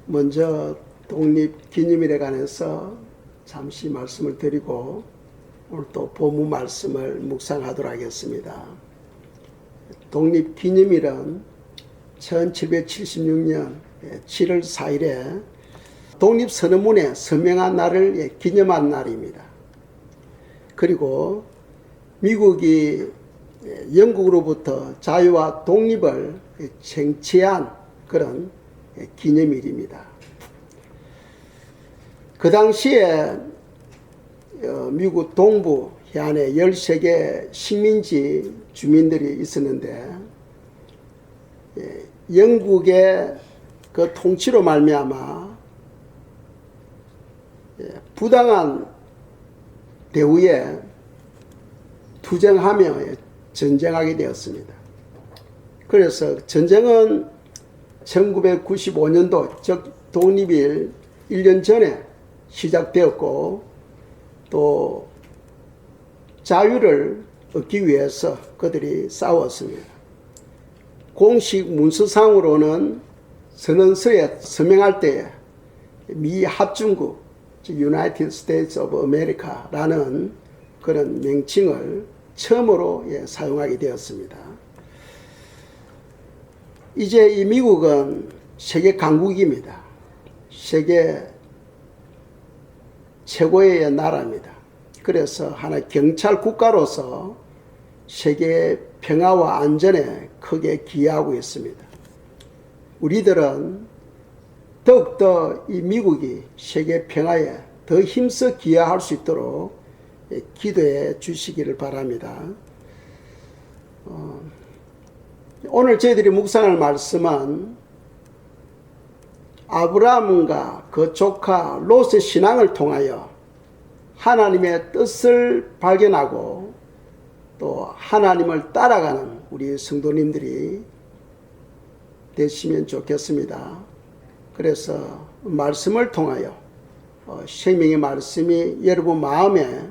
먼저 독립기념일에 관해서 잠시 말씀을 드리고 오늘 또 본문 말씀을 묵상하도록 하겠습니다. 독립기념일은 1776년 7월 4일에 독립선언문에 서명한 날을 기념한 날입니다. 그리고 미국이 영국으로부터 자유와 독립을 쟁취한 그런 기념일입니다. 그 당시에 미국 동부 해안에 13개 식민지 주민들이 있었는데 영국의 그 통치로 말미암아 부당한 대우에 투쟁하며 전쟁하게 되었습니다. 그래서 전쟁은 1995년도 즉 독립일 1년 전에 시작되었고 또 자유를 얻기 위해서 그들이 싸웠습니다. 공식 문서상으로는 선언서에 서명할 때에 미 합중국 즉 United States of America라는 그런 명칭을 처음으로 사용하게 되었습니다. 이제 이 미국은 세계 강국입니다. 세계 최고의 나라입니다. 그래서 하나의 경찰 국가로서 세계 평화와 안전에 크게 기여하고 있습니다. 우리들은 더욱더 이 미국이 세계 평화에 더 힘써 기여할 수 있도록 기도해 주시기를 바랍니다. 오늘 저희들이 묵상할 말씀은 아브라함과 그 조카 롯의 신앙을 통하여 하나님의 뜻을 발견하고 또 하나님을 따라가는 우리 성도님들이 되시면 좋겠습니다. 그래서 말씀을 통하여 생명의 말씀이 여러분 마음에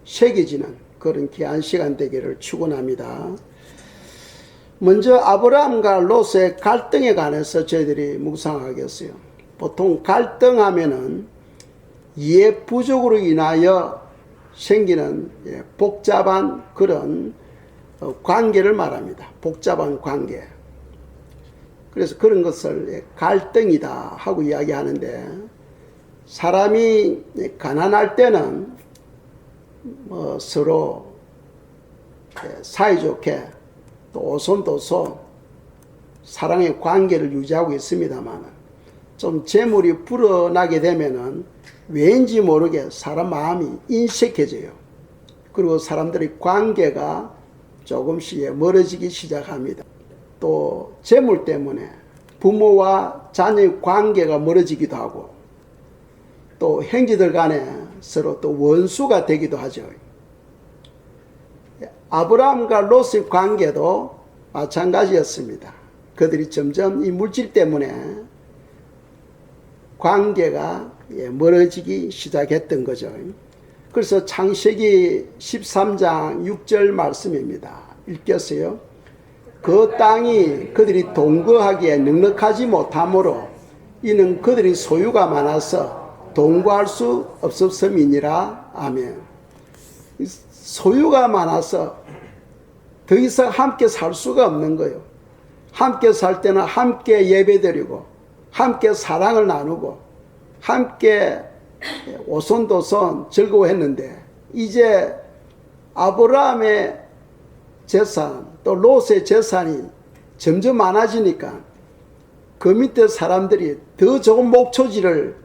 새겨지는 그런 귀한 시간 되기를 축원합니다. 먼저 아브라함과 롯의 갈등에 관해서 저희들이 묵상하겠어요. 보통 갈등하면은 이해 부족으로 인하여 생기는 복잡한 그런 관계를 말합니다. 복잡한 관계. 그래서 그런 것을 갈등이다 하고 이야기하는데 사람이 가난할 때는 서로 사이좋게 또 오손도손 사랑의 관계를 유지하고 있습니다만 좀 재물이 불어나게 되면은 왠지 모르게 사람 마음이 인색해져요. 그리고 사람들의 관계가 조금씩 멀어지기 시작합니다. 또 재물 때문에 부모와 자녀의 관계가 멀어지기도 하고 또 형제들 간에 서로 또 원수가 되기도 하죠. 아브라함과 롯의 관계도 마찬가지였습니다. 그들이 점점 이 물질 때문에 관계가 멀어지기 시작했던 거죠. 그래서 창세기 13장 6절 말씀입니다. 읽겠어요? 그 땅이 그들이 동거하기에 넉넉하지 못하므로 이는 그들이 소유가 많아서 동거할 수 없었음이니라. 아멘. 소유가 많아서 더 이상 함께 살 수가 없는 거예요. 함께 살 때는 함께 예배드리고 함께 사랑을 나누고 함께 오손도손 즐거워했는데 이제 아브라함의 재산 또 롯의 재산이 점점 많아지니까 그 밑에 사람들이 더 좋은 목초지를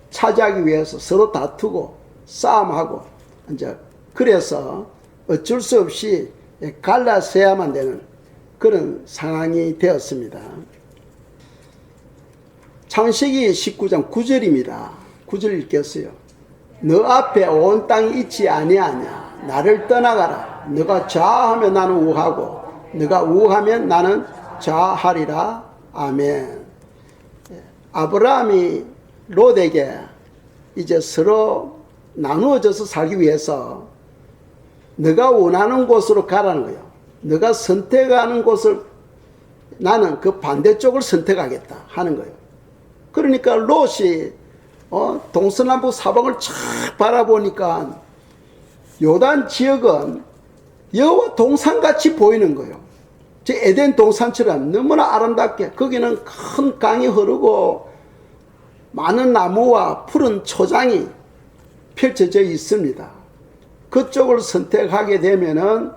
차지하기 위해서 서로 다투고 싸움하고 이제 그래서 어쩔 수 없이 갈라서야만 되는 그런 상황이 되었습니다. 창세기 19장 9절입니다. 9절 읽겠어요. 너 앞에 온 땅이 있지 아니하냐. 나를 떠나가라. 너가 좌하면 나는 우하고 너가 우하면 나는 좌하리라. 아멘. 아브라함이 롯에게 이제 서로 나누어져서 살기 위해서 너가 원하는 곳으로 가라는 거예요. 너가 선택하는 곳을 나는 그 반대쪽을 선택하겠다 하는 거예요. 그러니까 롯이 동서남북 사방을 쫙 바라보니까 요단 지역은 여호와 동산같이 보이는 거예요. 저 에덴 동산처럼 너무나 아름답게 거기는 큰 강이 흐르고 많은 나무와 푸른 초장이 펼쳐져 있습니다. 그쪽을 선택하게 되면은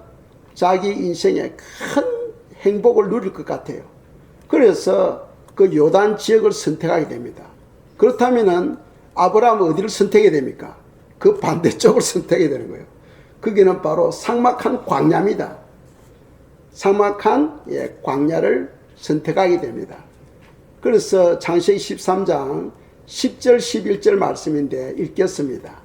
자기 인생에 큰 행복을 누릴 것 같아요. 그래서 그 요단 지역을 선택하게 됩니다. 그렇다면은 아브라함은 어디를 선택해야 됩니까? 그 반대쪽을 선택해야 되는 거예요. 거기는 바로 삭막한 광야입니다. 삭막한 광야를 선택하게 됩니다. 그래서 창세기 13장 10절 11절 말씀인데 읽겠습니다.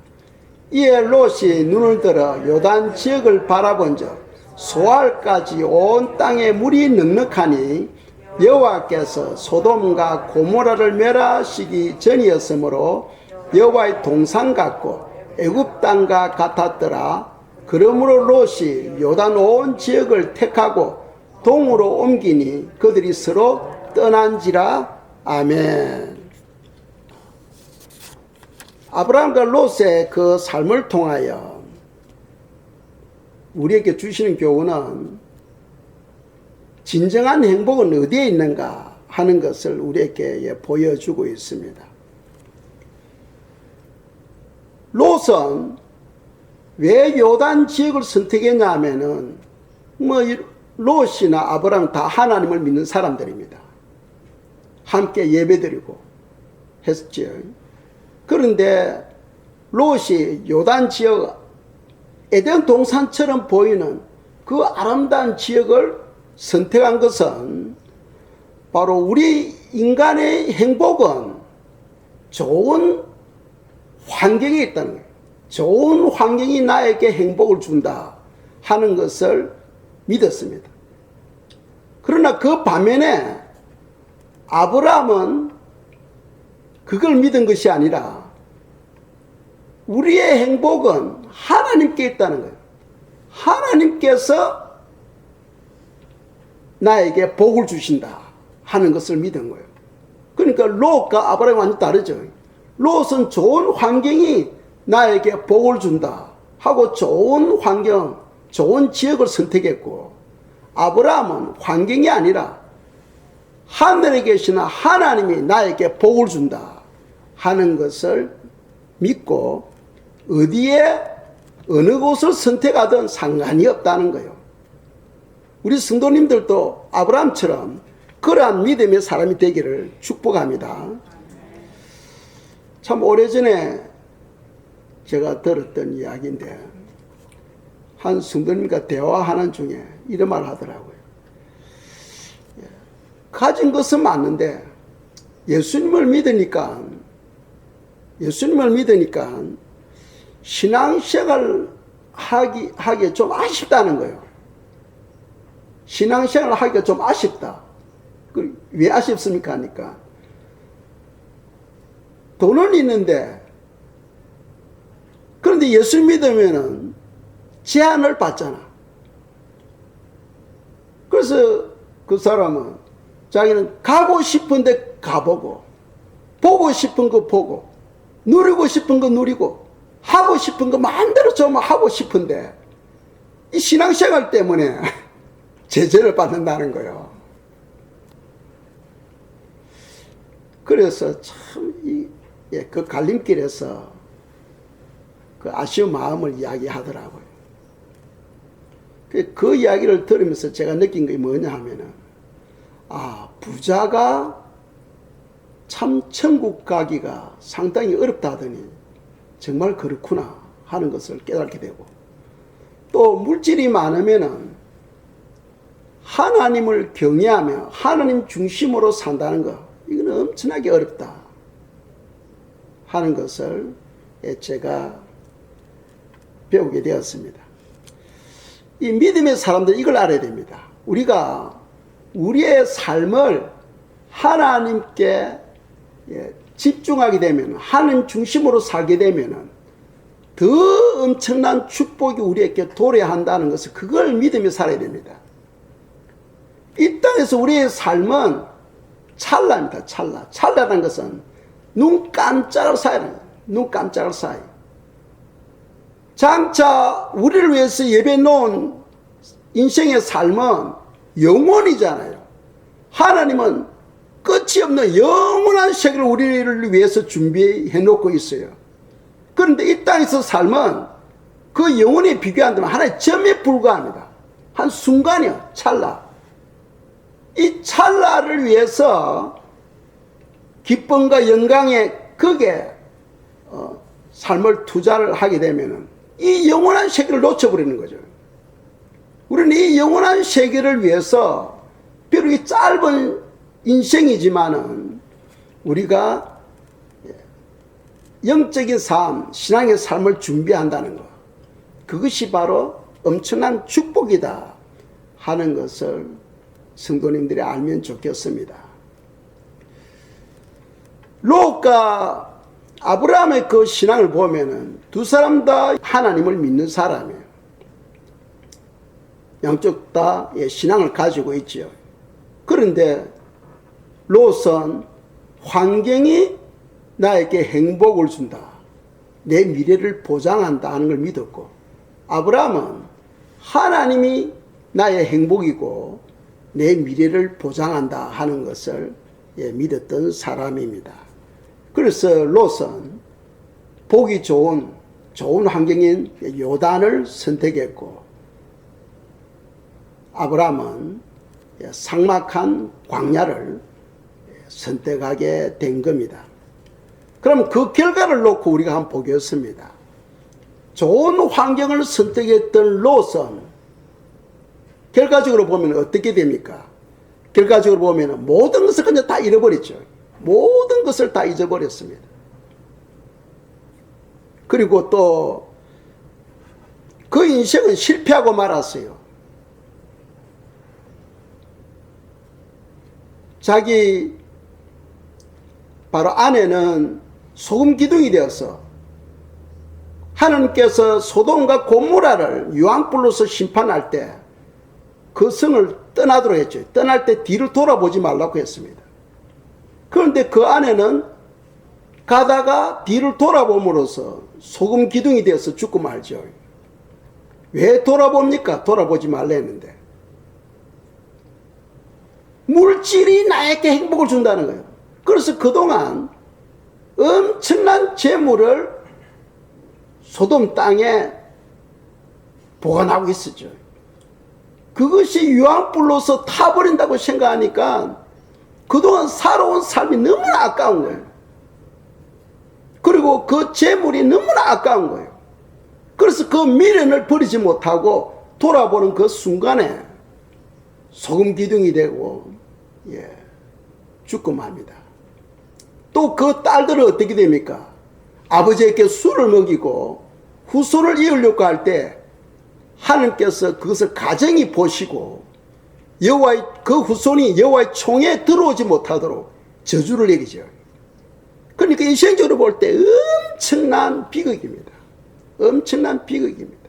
이에 롯이 눈을 들어 요단 지역을 바라본즉 소알까지 온 땅에 물이 넉넉하니 여호와께서 소돔과 고모라를 멸하시기 전이었으므로 여호와의 동산 같고 애굽 땅과 같았더라. 그러므로 롯이 요단 온 지역을 택하고 동으로 옮기니 그들이 서로 떠난지라. 아멘. 아브라함과 롯의 그 삶을 통하여 우리에게 주시는 교훈은 진정한 행복은 어디에 있는가 하는 것을 우리에게 보여주고 있습니다. 롯은 왜 요단 지역을 선택했냐 하면은 롯이나 아브라함 다 하나님을 믿는 사람들입니다. 함께 예배드리고 했죠. 그런데 롯이 요단 지역 에덴 동산처럼 보이는 그 아름다운 지역을 선택한 것은 바로 우리 인간의 행복은 좋은 환경에 있다는 거예요. 좋은 환경이 나에게 행복을 준다 하는 것을 믿었습니다. 그러나 그 반면에 아브라함은 그걸 믿은 것이 아니라 우리의 행복은 하나님께 있다는 거예요. 하나님께서 나에게 복을 주신다 하는 것을 믿은 거예요. 그러니까 롯과 아브라함이 완전 다르죠. 롯은 좋은 환경이 나에게 복을 준다 하고 좋은 환경, 좋은 지역을 선택했고, 아브라함은 환경이 아니라 하늘에 계시는 하나님이 나에게 복을 준다 하는 것을 믿고 어디에 어느 곳을 선택하든 상관이 없다는 거예요. 우리 성도님들도 아브라함처럼 그러한 믿음의 사람이 되기를 축복합니다. 참 오래전에 제가 들었던 이야기인데 한 성도님과 대화하는 중에 이런 말을 하더라고요. 가진 것은 많은데 예수님을 믿으니까 신앙생활 하기에 좀 아쉽다는 거예요. 신앙생활 하기가 좀 아쉽다. 왜 아쉽습니까? 하니까 돈은 있는데 그런데 예수 믿으면은 제한을 받잖아. 그래서 그 사람은 자기는 가고 싶은데 가보고 보고 싶은 거 보고 누리고 싶은 거 누리고 하고 싶은 거 마음대로 좀 하고 싶은데 이 신앙생활 때문에 제재를 받는다는 거예요. 그래서 참 그 갈림길에서 그 아쉬운 마음을 이야기하더라고요. 그 이야기를 들으면서 제가 느낀 게 뭐냐 하면은, 부자가 참 천국 가기가 상당히 어렵다 하더니 정말 그렇구나 하는 것을 깨닫게 되고, 또 물질이 많으면은 하나님을 경외하며 하나님 중심으로 산다는 것, 이건 엄청나게 어렵다 하는 것을 제가 배우게 되었습니다. 이 믿음의 사람들 이걸 알아야 됩니다. 우리가 우리의 삶을 하나님께 집중하게 되면, 하나님 중심으로 살게 되면 더 엄청난 축복이 우리에게 도래한다는 것을, 그걸 믿으며 살아야 됩니다. 이 땅에서 우리의 삶은 찰나입니다. 찰나. 찰나라는 것은 눈 깜짝할 사이라는 거예요. 눈 깜짝할 사이. 장차 우리를 위해서 예배 놓은 인생의 삶은 영원이잖아요. 하나님은 끝이 없는 영원한 세계를 우리를 위해서 준비해 놓고 있어요. 그런데 이 땅에서 삶은 그 영혼에 비교한다면 하나의 점에 불과합니다. 한 순간이요. 찰나. 이 찰나를 위해서 기쁨과 영광에 거기에 삶을 투자를 하게 되면 이 영원한 세계를 놓쳐버리는 거죠. 우리는 이 영원한 세계를 위해서 비록 이 짧은 인생이지만은 우리가 영적인 삶, 신앙의 삶을 준비한다는 것, 그것이 바로 엄청난 축복이다 하는 것을 성도님들이 알면 좋겠습니다. 롯과 아브라함의 그 신앙을 보면은 두 사람 다 하나님을 믿는 사람이에요. 양쪽 다 신앙을 가지고 있지요. 그런데 롯은 환경이 나에게 행복을 준다, 내 미래를 보장한다 하는 걸 믿었고, 아브라함은 하나님이 나의 행복이고 내 미래를 보장한다 하는 것을 믿었던 사람입니다. 그래서 롯은 보기 좋은 환경인 요단을 선택했고, 아브라함은 삭막한 광야를 선택하게 된 겁니다. 그럼 그 결과를 놓고 우리가 한번 보겠습니다. 좋은 환경을 선택했던 롯은 결과적으로 보면 어떻게 됩니까? 결과적으로 보면 모든 것을 그냥 다 잃어버렸죠. 모든 것을 다 잊어버렸습니다. 그리고 또 그 인생은 실패하고 말았어요. 자기 바로 아내는 소금 기둥이 되어서 하나님께서 소돔과 고모라를 유황불로서 심판할 때 그 성을 떠나도록 했죠. 떠날 때 뒤를 돌아보지 말라고 했습니다. 그런데 그 아내는 가다가 뒤를 돌아봄으로써 소금 기둥이 되어서 죽고 말죠. 왜 돌아봅니까? 돌아보지 말라 했는데. 물질이 나에게 행복을 준다는 거예요. 그래서 그동안 엄청난 재물을 소돔 땅에 보관하고 있었죠. 그것이 유황불로서 타버린다고 생각하니까 그동안 살아온 삶이 너무나 아까운 거예요. 그리고 그 재물이 너무나 아까운 거예요. 그래서 그 미련을 버리지 못하고 돌아보는 그 순간에 소금 기둥이 되고 죽고 맙니다. 또 그 딸들은 어떻게 됩니까? 아버지에게 술을 먹이고 후손을 이으려고 할 때 하나님께서 그것을 가정이 보시고 여호와의 그 후손이 여호와의 총에 들어오지 못하도록 저주를 내리죠. 그러니까 인생적으로 볼 때 엄청난 비극입니다. 엄청난 비극입니다.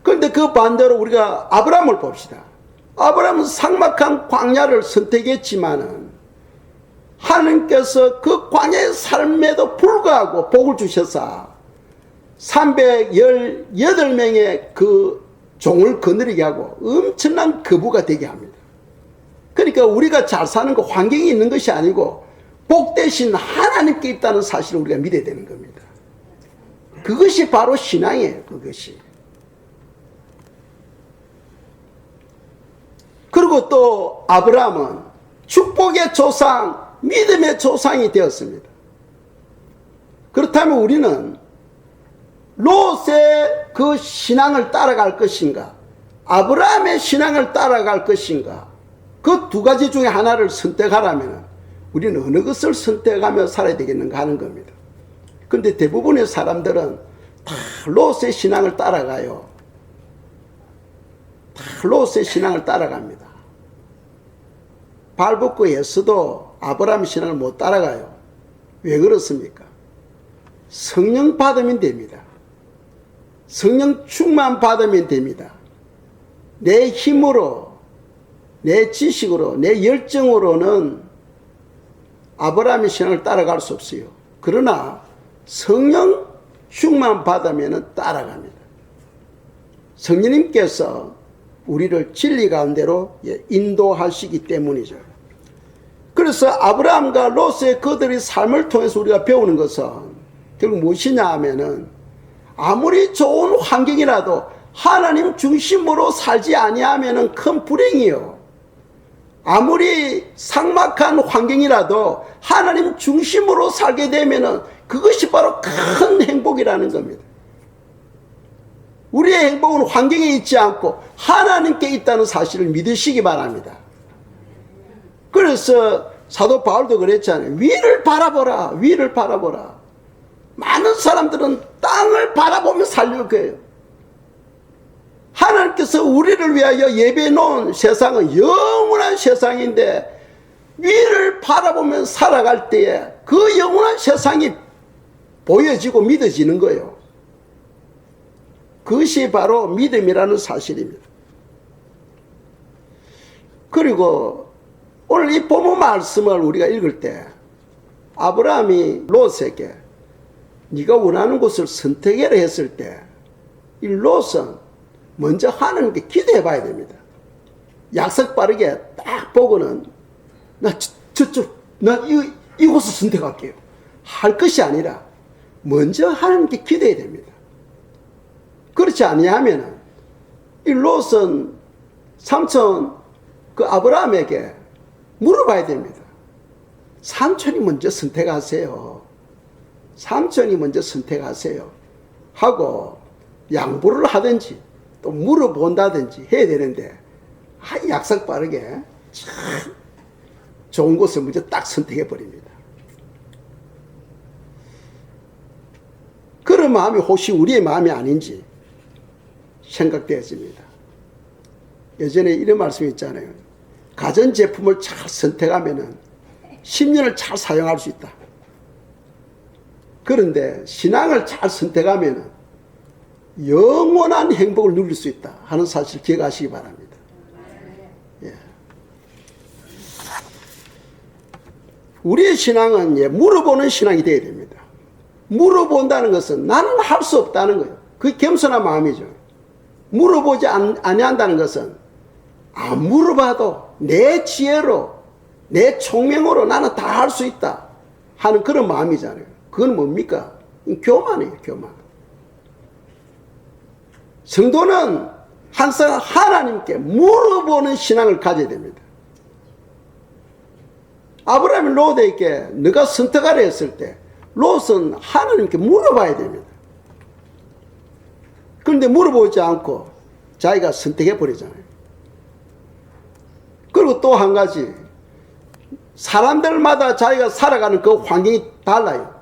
그런데 그 반대로 우리가 아브라함을 봅시다. 아브라함은 삭막한 광야를 선택했지만은 하나님께서 그 광야의 삶에도 불구하고 복을 주셔서 318명의 그 종을 거느리게 하고 엄청난 거부가 되게 합니다. 그러니까 우리가 잘 사는 거 환경이 있는 것이 아니고 복 대신 하나님께 있다는 사실을 우리가 믿어야 되는 겁니다. 그것이 바로 신앙이에요. 그것이. 그리고 또 아브라함은 축복의 조상, 믿음의 조상이 되었습니다. 그렇다면 우리는 롯의 그 신앙을 따라갈 것인가, 아브라함의 신앙을 따라갈 것인가, 그 두 가지 중에 하나를 선택하라면 우리는 어느 것을 선택하며 살아야 되겠는가 하는 겁니다. 그런데 대부분의 사람들은 다 롯의 신앙을 따라가요. 다 롯의 신앙을 따라갑니다. 발벗고에서도 아브라함 신앙을 못 따라가요. 왜 그렇습니까? 성령 받으면 됩니다. 성령 충만 받으면 됩니다. 내 힘으로 내 지식으로, 내 열정으로는 아브라함의 신앙을 따라갈 수 없어요. 그러나 성령 충만 받으면 따라갑니다. 성령님께서 우리를 진리 가운데로 인도하시기 때문이죠. 그래서 아브라함과 롯의 그들의 삶을 통해서 우리가 배우는 것은 결국 무엇이냐 하면은 아무리 좋은 환경이라도 하나님 중심으로 살지 아니하면은 큰 불행이요. 아무리 삭막한 환경이라도 하나님 중심으로 살게 되면은 그것이 바로 큰 행복이라는 겁니다. 우리의 행복은 환경에 있지 않고 하나님께 있다는 사실을 믿으시기 바랍니다. 그래서 사도 바울도 그랬잖아요. 위를 바라보라. 위를 바라보라. 많은 사람들은 땅을 바라보며 살려고 해요. 하나님께서 우리를 위하여 예배해 놓은 세상은 영원한 세상인데 위를 바라보며 살아갈 때에 그 영원한 세상이 보여지고 믿어지는 거예요. 그것이 바로 믿음이라는 사실입니다. 그리고 오늘 이 본문 말씀을 우리가 읽을 때 아브라함이 롯에게 네가 원하는 곳을 선택해라 했을 때 이 롯은 먼저 하나님께 기도해 봐야 됩니다. 약속 빠르게 딱 보고는 나 이곳을 선택할게요 할 것이 아니라 먼저 하나님께 기도해야 됩니다. 그렇지 아니하면 이 롯은 삼촌 그 아브라함에게 물어봐야 됩니다. 삼촌이 먼저 선택하세요. 삼촌이 먼저 선택하세요. 하고 양보를 하든지 또 물어본다든지 해야 되는데 약속 빠르게 참 좋은 곳을 먼저 딱 선택해 버립니다. 그런 마음이 혹시 우리의 마음이 아닌지 생각되었습니다. 예전에 이런 말씀이 있잖아요. 가전제품을 잘 선택하면 10년을 잘 사용할 수 있다. 그런데 신앙을 잘 선택하면 영원한 행복을 누릴 수 있다 하는 사실 기억하시기 바랍니다. 예. 우리의 신앙은 물어보는 신앙이 되어야 됩니다. 물어본다는 것은 나는 할 수 없다는 거예요. 그게 겸손한 마음이죠. 물어보지 아니한다는 것은 안 물어봐도 내 지혜로 내 총명으로 나는 다 할 수 있다 하는 그런 마음이잖아요. 그건 뭡니까? 교만이에요. 교만. 성도는 항상 하나님께 물어보는 신앙을 가져야 됩니다. 아브라함이 롯에게 너가 선택하라 했을 때 롯은 하나님께 물어봐야 됩니다. 그런데 물어보지 않고 자기가 선택해 버리잖아요. 그리고 또 한 가지, 사람들마다 자기가 살아가는 그 환경이 달라요.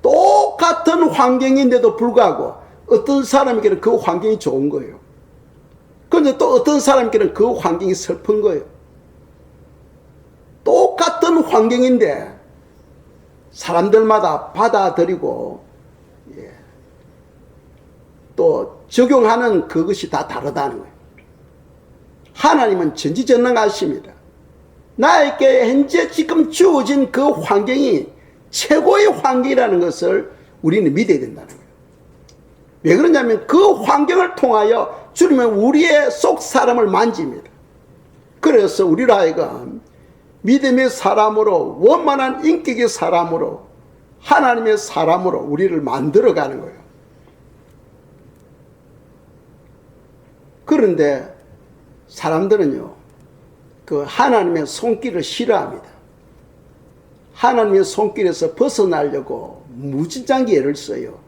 똑같은 환경인데도 불구하고 어떤 사람에게는 그 환경이 좋은 거예요. 그런데 또 어떤 사람에게는 그 환경이 슬픈 거예요. 똑같은 환경인데 사람들마다 받아들이고 또 적용하는 그것이 다 다르다는 거예요. 하나님은 전지전능하십니다. 나에게 현재 지금 주어진 그 환경이 최고의 환경이라는 것을 우리는 믿어야 된다는 거예요. 왜 그러냐면 그 환경을 통하여 주님은 우리의 속 사람을 만집니다. 그래서 우리로 하여금 믿음의 사람으로, 원만한 인격의 사람으로, 하나님의 사람으로 우리를 만들어가는 거예요. 그런데 사람들은요, 그 하나님의 손길을 싫어합니다. 하나님의 손길에서 벗어나려고 무진장기 애를 써요.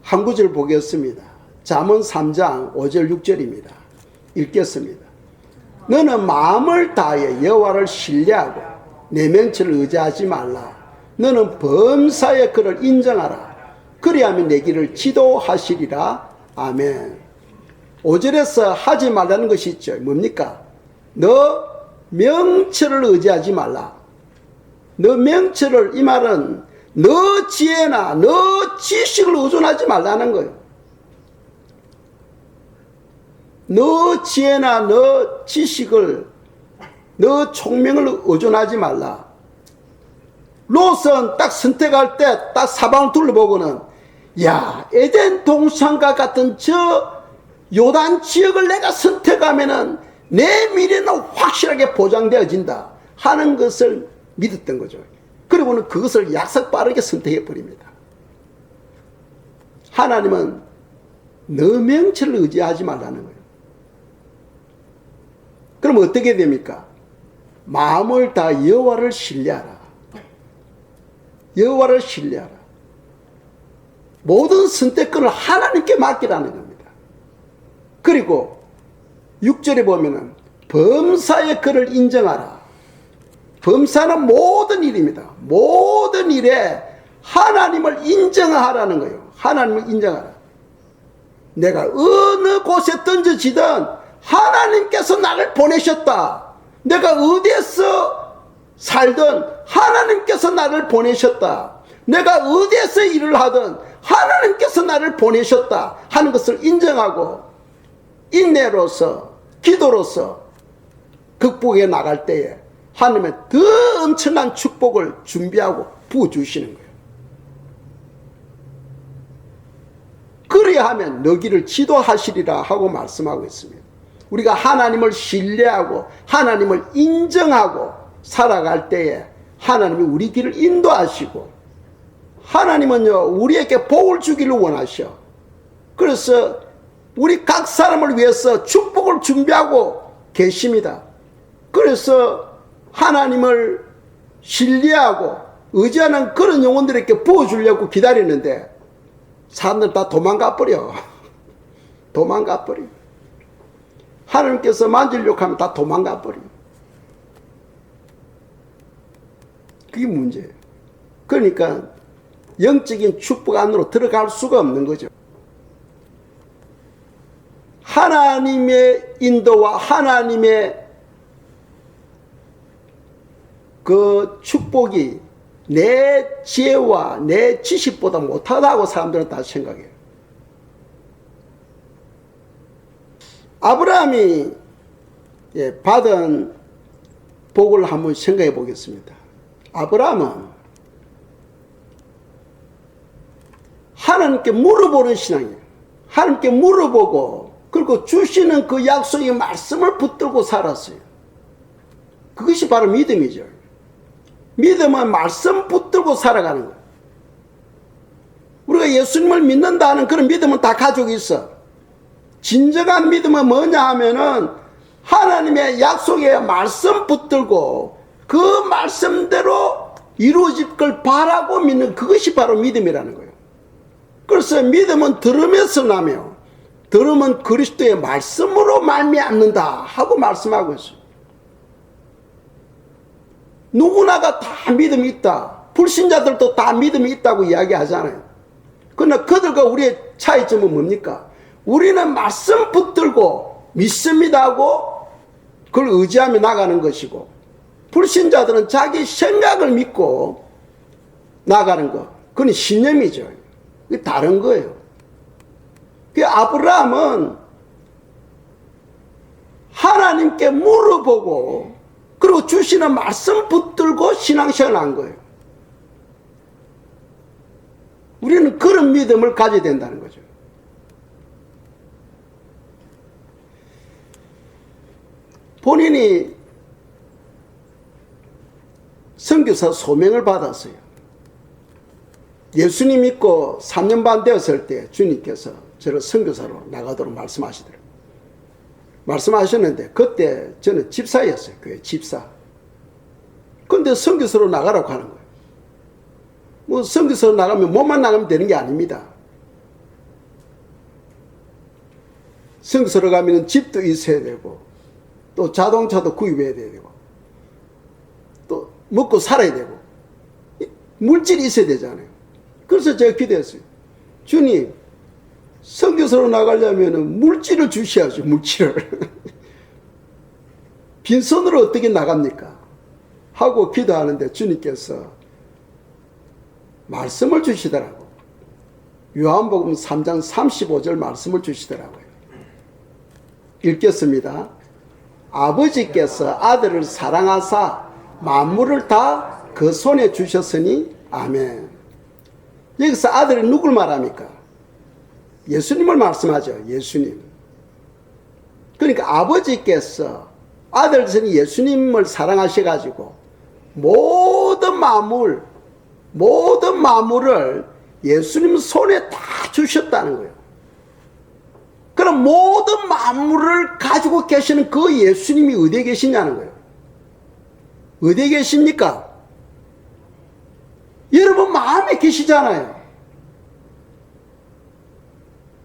한 구절 보겠습니다. 잠언 3장 5절 6절입니다. 읽겠습니다. 너는 마음을 다하여 여호와를 신뢰하고 내 명철을 의지하지 말라. 너는 범사에 그를 인정하라. 그리하면 내 길을 지도하시리라. 아멘. 5절에서 하지 말라는 것이 있죠. 뭡니까? 너 명철을 의지하지 말라. 너 명철을, 이 말은 너 지혜나 너 지식을 의존하지 말라는 거예요. 너 지혜나 너 지식을, 너 총명을 의존하지 말라. 롯은 딱 선택할 때 딱 사방을 둘러보고는, 야, 에덴 동산과 같은 저 요단 지역을 내가 선택하면은 내 미래는 확실하게 보장되어진다 하는 것을 믿었던 거죠. 그리고는 그것을 약속 빠르게 선택해 버립니다. 하나님은 너 명철을 의지하지 말라는 거예요. 그럼 어떻게 됩니까? 마음을 다 여호와를 신뢰하라. 여호와를 신뢰하라. 모든 선택권을 하나님께 맡기라는 겁니다. 그리고 6절에 보면은 범사의 그를 인정하라. 범사는 모든 일입니다. 모든 일에 하나님을 인정하라는 거예요. 하나님을 인정하라. 내가 어느 곳에 던져지든 하나님께서 나를 보내셨다. 내가 어디에서 살든 하나님께서 나를 보내셨다. 내가 어디에서 일을 하든 하나님께서 나를 보내셨다 하는 것을 인정하고 인내로서 기도로서 극복해 나갈 때에 하나님의 더 엄청난 축복을 준비하고 부어주시는 거예요. 그래야 하면 너희를 지도하시리라 하고 말씀하고 있습니다. 우리가 하나님을 신뢰하고 하나님을 인정하고 살아갈 때에 하나님이 우리 길을 인도하시고, 하나님은요 우리에게 복을 주기를 원하셔. 그래서 우리 각 사람을 위해서 축복을 준비하고 계십니다. 그래서 하나님을 신뢰하고 의지하는 그런 영혼들에게 부어주려고 기다리는데 사람들 다 도망가 버려. 도망가 버려. 하나님께서 만지려고 하면 다 도망가 버려. 그게 문제예요. 그러니까 영적인 축복 안으로 들어갈 수가 없는 거죠. 하나님의 인도와 하나님의 그 축복이 내 지혜와 내 지식보다 못하다고 사람들은 다 생각해요. 아브라함이 받은 복을 한번 생각해 보겠습니다. 아브라함은 하나님께 물어보는 신앙이에요. 하나님께 물어보고 그리고 주시는 그 약속의 말씀을 붙들고 살았어요. 그것이 바로 믿음이죠. 믿음은 말씀 붙들고 살아가는 거예요. 우리가 예수님을 믿는다는 그런 믿음은 다 가지고 있어. 진정한 믿음은 뭐냐 하면은 하나님의 약속의 말씀 붙들고 그 말씀대로 이루어질 걸 바라고 믿는, 그것이 바로 믿음이라는 거예요. 그래서 믿음은 들으면서 나며 들으면 그리스도의 말씀으로 말미암는다 하고 말씀하고 있어요. 누구나가 다 믿음이 있다. 불신자들도 다 믿음이 있다고 이야기하잖아요. 그러나 그들과 우리의 차이점은 뭡니까? 우리는 말씀 붙들고 믿습니다 하고 그걸 의지하며 나가는 것이고, 불신자들은 자기 생각을 믿고 나가는 것, 그건 신념이죠. 그게 다른 거예요. 그 아브라함은 하나님께 물어보고 그리고 주시는 말씀 붙들고 신앙생활을 한 거예요. 우리는 그런 믿음을 가져야 된다는 거죠. 본인이 선교사 소명을 받았어요. 예수님 믿고 3년 반 되었을 때 주님께서 저를 선교사로 나가도록 말씀하시더라고요. 말씀하셨는데 그때 저는 집사였어요. 교회 집사. 근데 선교사로 나가라고 하는 거예요. 뭐 선교사로 나가면 몸만 나가면 되는 게 아닙니다. 선교사로 가면 집도 있어야 되고 또 자동차도 구입해야 되고 또 먹고 살아야 되고 물질이 있어야 되잖아요. 그래서 제가 기도했어요. 주님, 선교사로 나가려면 물질을 주셔야죠. 물질을. 빈손으로 어떻게 나갑니까? 하고 기도하는데 주님께서 말씀을 주시더라고. 요한복음 3장 35절 말씀을 주시더라고요. 읽겠습니다. 아버지께서 아들을 사랑하사 만물을 다 그 손에 주셨으니 아멘. 여기서 아들이 누굴 말합니까? 예수님을 말씀하죠. 예수님. 그러니까 아버지께서 아들 되신 예수님을 사랑하셔가지고 모든 만물을 예수님 손에 다 주셨다는 거예요. 그럼 모든 만물을 가지고 계시는 그 예수님이 어디에 계시냐는 거예요. 어디에 계십니까? 여러분 마음에 계시잖아요.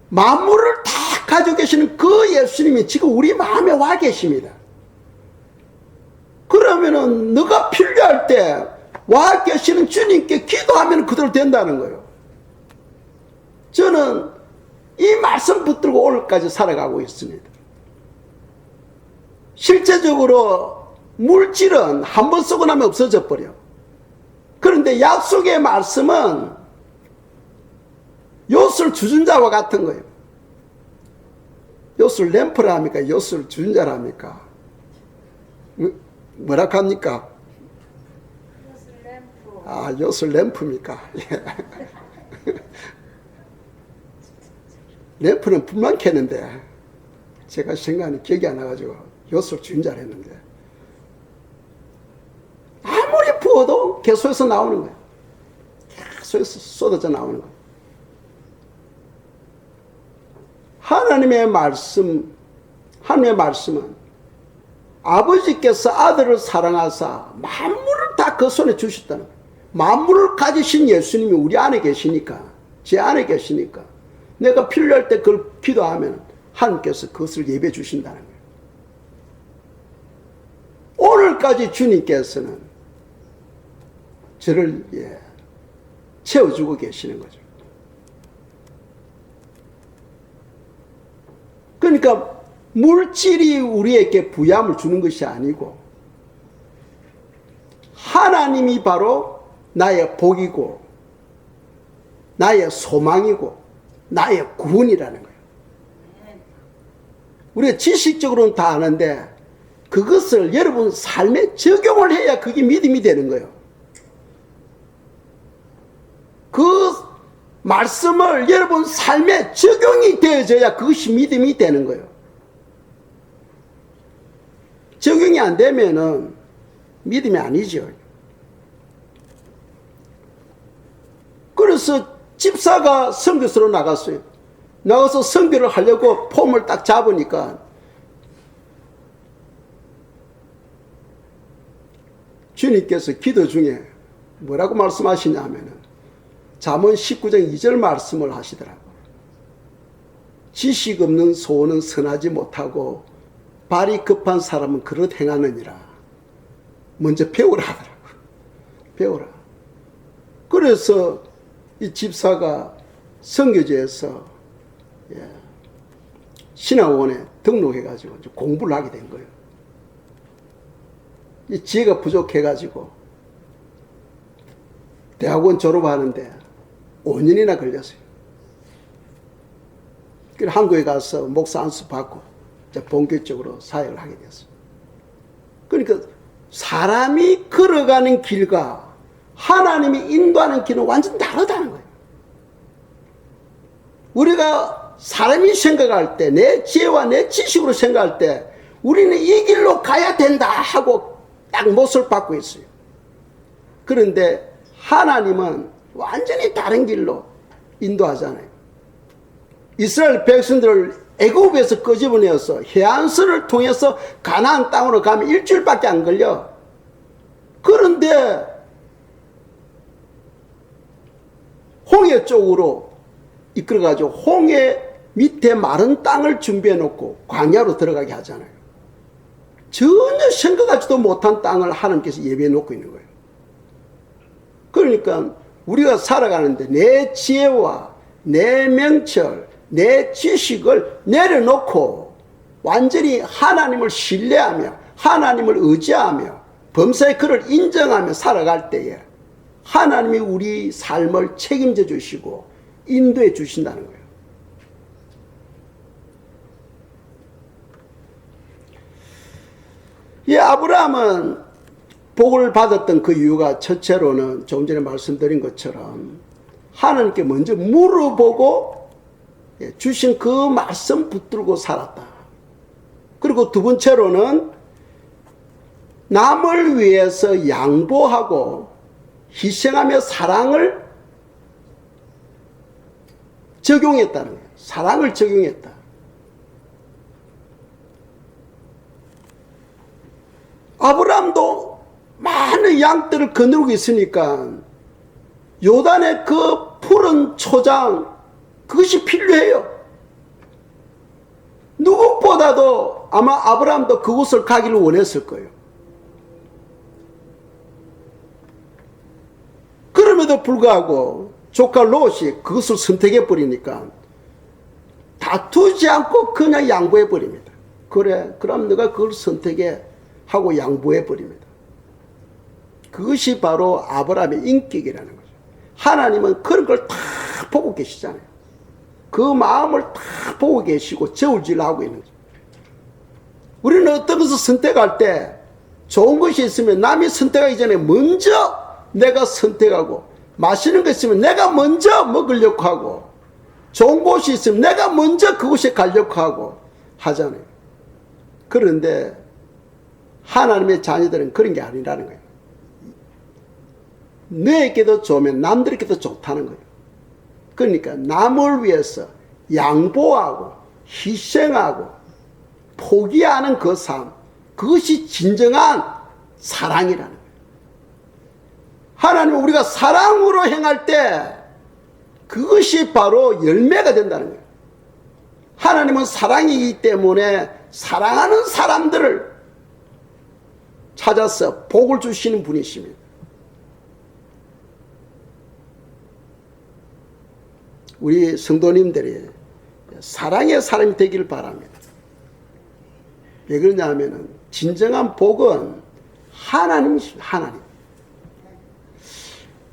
만물을 다 가지고 계시는 그 예수님이 지금 우리 마음에 와 계십니다. 그러면은 너가 필요할 때 와 계시는 주님께 기도하면 그대로 된다는 거예요. 저는 이 말씀 붙들고 오늘까지 살아가고 있습니다. 실제적으로 물질은 한 번 쓰고 나면 없어져 버려. 그런데 약속의 말씀은 욥을 주전자와 같은 거예요. 욥을 램프라 합니까? 욥을 주전자라 합니까? 뭐라 합니까? 아, 욥을 램프입니까? 램프는 불만 켜는데 제가 생각하니 기억이 안 나가지고 욥을 주전자를 했는데 아무리 부어도 계속해서 나오는 거예요. 계속해서 쏟아져 나오는 거예요. 하나님의 말씀은 아버지께서 아들을 사랑하사 만물을 다 그 손에 주셨다는 거예요. 만물을 가지신 예수님이 우리 안에 계시니까, 제 안에 계시니까 내가 필요할 때 그걸 기도하면 하나님께서 그것을 예배해 주신다는 거예요. 오늘까지 주님께서는 저를 채워주고 계시는 거죠. 그러니까 물질이 우리에게 부양을 주는 것이 아니고 하나님이 바로 나의 복이고 나의 소망이고 나의 구원이라는 거예요. 우리가 지식적으로는 다 아는데 그것을 여러분 삶에 적용을 해야 그게 믿음이 되는 거예요. 그 말씀을 여러분 삶에 적용이 되어져야 그것이 믿음이 되는 거예요. 적용이 안 되면은 믿음이 아니죠. 그래서 집사가 선교사로 나갔어요. 나가서 선교를 하려고 폼을 딱 잡으니까 주님께서 기도 중에 뭐라고 말씀하시냐 하면은 잠언 19장 2절 말씀을 하시더라고요. 지식 없는 소원은 선하지 못하고 발이 급한 사람은 그릇 행하느니라. 먼저 배우라 하더라고요. 배우라. 그래서 이 집사가 선교지에서 신학원에 등록해가지고 공부를 하게 된 거예요. 이 지혜가 부족해가지고 대학원 졸업하는데 5년이나 걸렸어요. 그래서 한국에 가서 목사 안수 받고 본격적으로 사역을 하게 됐어요. 그러니까 사람이 걸어가는 길과 하나님이 인도하는 길은 완전 다르다는 거예요. 우리가 사람이 생각할 때, 내 지혜와 내 지식으로 생각할 때 우리는 이 길로 가야 된다 하고 딱 못을 받고 있어요. 그런데 하나님은 완전히 다른 길로 인도하잖아요. 이스라엘 백성들을 애굽에서 끄집어내어서 해안선을 통해서 가나안 땅으로 가면 일주일밖에 안 걸려. 그런데 홍해 쪽으로 이끌어가지고 홍해 밑에 마른 땅을 준비해 놓고 광야로 들어가게 하잖아요. 전혀 생각하지도 못한 땅을 하나님께서 예비해 놓고 있는 거예요. 그러니까 우리가 살아가는데 내 지혜와 내 명철, 내 지식을 내려놓고 완전히 하나님을 신뢰하며 하나님을 의지하며 범사의 그를 인정하며 살아갈 때에 하나님이 우리 삶을 책임져 주시고 인도해 주신다는 거예요. 이 아브라함은 복을 받았던 그 이유가 첫째로는 조금 전에 말씀드린 것처럼 하나님께 먼저 물어보고 주신 그 말씀 붙들고 살았다. 그리고 두 번째로는 남을 위해서 양보하고 희생하며 사랑을 적용했다는 거예요. 사랑을 적용했다. 아브라함도 많은 양떼를 거느리고 있으니까 요단의 그 푸른 초장, 그것이 필요해요. 누구보다도 아마 아브라함도 그곳을 가기를 원했을 거예요. 그럼에도 불구하고 조카 롯이 그것을 선택해 버리니까 다투지 않고 그냥 양보해 버립니다. 그래, 그럼 너가 그걸 선택해 하고 양보해 버립니다. 그것이 바로 아브라함의 인격이라는 거죠. 하나님은 그런 걸 다 보고 계시잖아요. 그 마음을 다 보고 계시고 저울질하고 있는 거죠. 우리는 어떤 것을 선택할 때 좋은 것이 있으면 남이 선택하기 전에 먼저 내가 선택하고, 맛있는 거 있으면 내가 먼저 먹으려고 하고, 좋은 곳이 있으면 내가 먼저 그곳에 가려고 하고 하잖아요. 그런데 하나님의 자녀들은 그런 게 아니라는 거예요. 너에게도 좋으면 남들에게도 좋다는 거예요. 그러니까 남을 위해서 양보하고 희생하고 포기하는 그 삶, 그것이 진정한 사랑이라는 거예요. 하나님은 우리가 사랑으로 행할 때 그것이 바로 열매가 된다는 거예요. 하나님은 사랑이기 때문에 사랑하는 사람들을 찾아서 복을 주시는 분이십니다. 우리 성도님들이 사랑의 사람이 되기를 바랍니다. 왜 그러냐 하면은 진정한 복은 하나님이십니다. 하나님.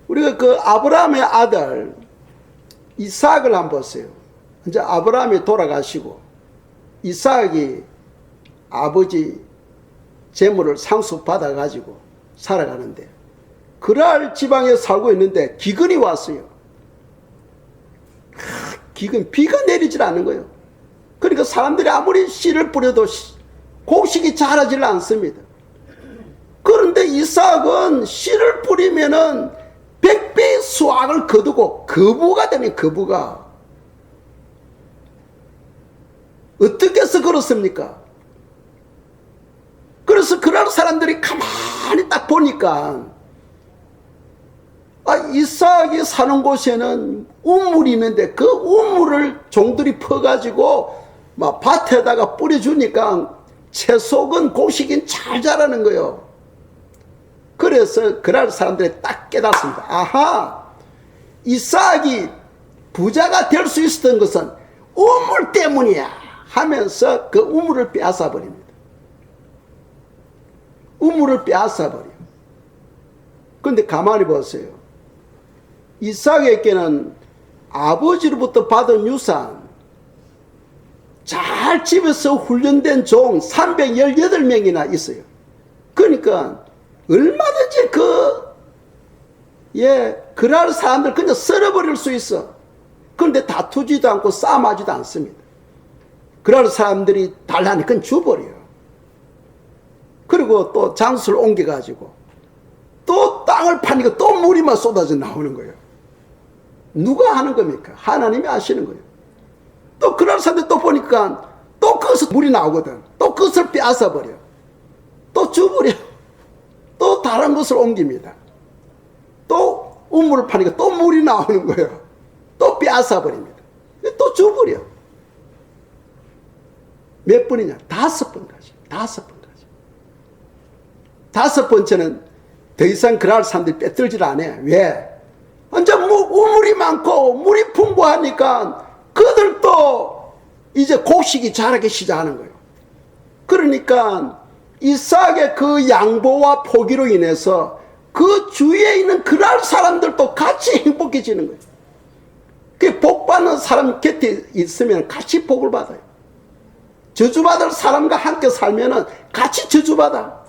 우리가 그 아브라함의 아들 이삭을 한번 보세요. 이제 아브라함이 돌아가시고 이삭이 아버지 재물을 상속받아 가지고 살아가는데, 그랄 지방에 살고 있는데 기근이 왔어요. 기근, 비가 내리질 않는 거예요. 그러니까 사람들이 아무리 씨를 뿌려도 곡식이 자라질 않습니다. 그런데 이삭은 씨를 뿌리면은 100배의 수확을 거두고 거부가 되는, 거부가. 어떻게 해서 그렇습니까? 그래서 그런 사람들이 가만히 딱 보니까 이삭이 사는 곳에는 우물이 있는데 그 우물을 종들이 퍼가지고 막 밭에다가 뿌려주니까 채소건 곡식은 잘 자라는 거예요. 그래서 그날 사람들이 딱 깨닫습니다. 아하, 이삭이 부자가 될 수 있었던 것은 우물 때문이야 하면서 그 우물을 빼앗아 버립니다. 우물을 빼앗아 버려요. 그런데 가만히 보세요. 이삭에게는 아버지로부터 받은 유산, 잘 집에서 훈련된 종 318명이나 있어요. 그러니까 얼마든지 그럴 사람들 그냥 썰어버릴 수 있어. 그런데 다투지도 않고 싸움하지도 않습니다. 그럴 사람들이 달라니까 그건 줘버려요. 그리고 또 장소를 옮겨가지고 또 땅을 파니까 또 물이만 쏟아져 나오는 거예요. 누가 하는 겁니까? 하나님이 하시는 거예요. 또 그럴 사람들 또 보니까 또 거기서 물이 나오거든. 또 그것을 빼앗아 버려. 또 줘버려. 또 다른 것을 옮깁니다. 또 우물을 파니까 또 물이 나오는 거예요. 또 빼앗아 버립니다. 또 줘버려. 몇 번이냐? 5번까지. 5번까지. 5번째는 더 이상 그럴 사람들이 빼들질 않아요. 왜? 이제 우물이 많고 물이 풍부하니까 그들도 이제 곡식이 자라기 시작하는 거예요. 그러니까 이삭의 그 양보와 포기로 인해서 그 주위에 있는 그럴 사람들도 같이 행복해지는 거예요. 그 복받는 사람 곁에 있으면 같이 복을 받아요. 저주받을 사람과 함께 살면은 같이 저주받아.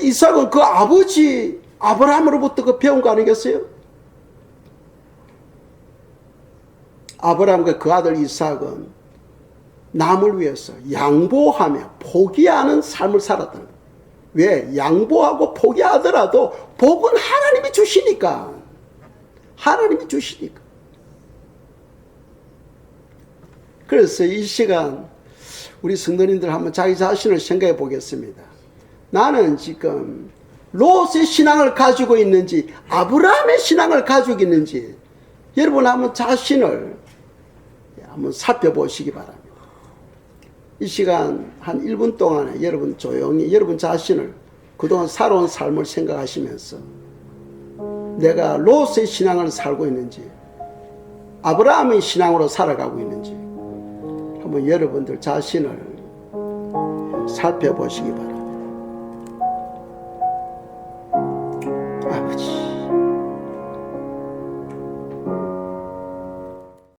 이삭은 그 아버지 아브라함으로부터 그 배운 거 아니겠어요? 아브라함과 그 아들 이삭은 남을 위해서 양보하며 포기하는 삶을 살았다는 거예요. 왜? 양보하고 포기하더라도 복은 하나님이 주시니까. 하나님이 주시니까. 그래서 이 시간 우리 성도님들 한번 자기 자신을 생각해 보겠습니다. 나는 지금 롯의 신앙을 가지고 있는지 아브라함의 신앙을 가지고 있는지 여러분 한번 자신을 한번 살펴보시기 바랍니다. 이 시간 한 1분 동안에 여러분 조용히 여러분 자신을 그동안 살아온 삶을 생각하시면서 내가 롯의 신앙을 살고 있는지 아브라함의 신앙으로 살아가고 있는지 한번 여러분들 자신을 살펴보시기 바랍니다. 아버지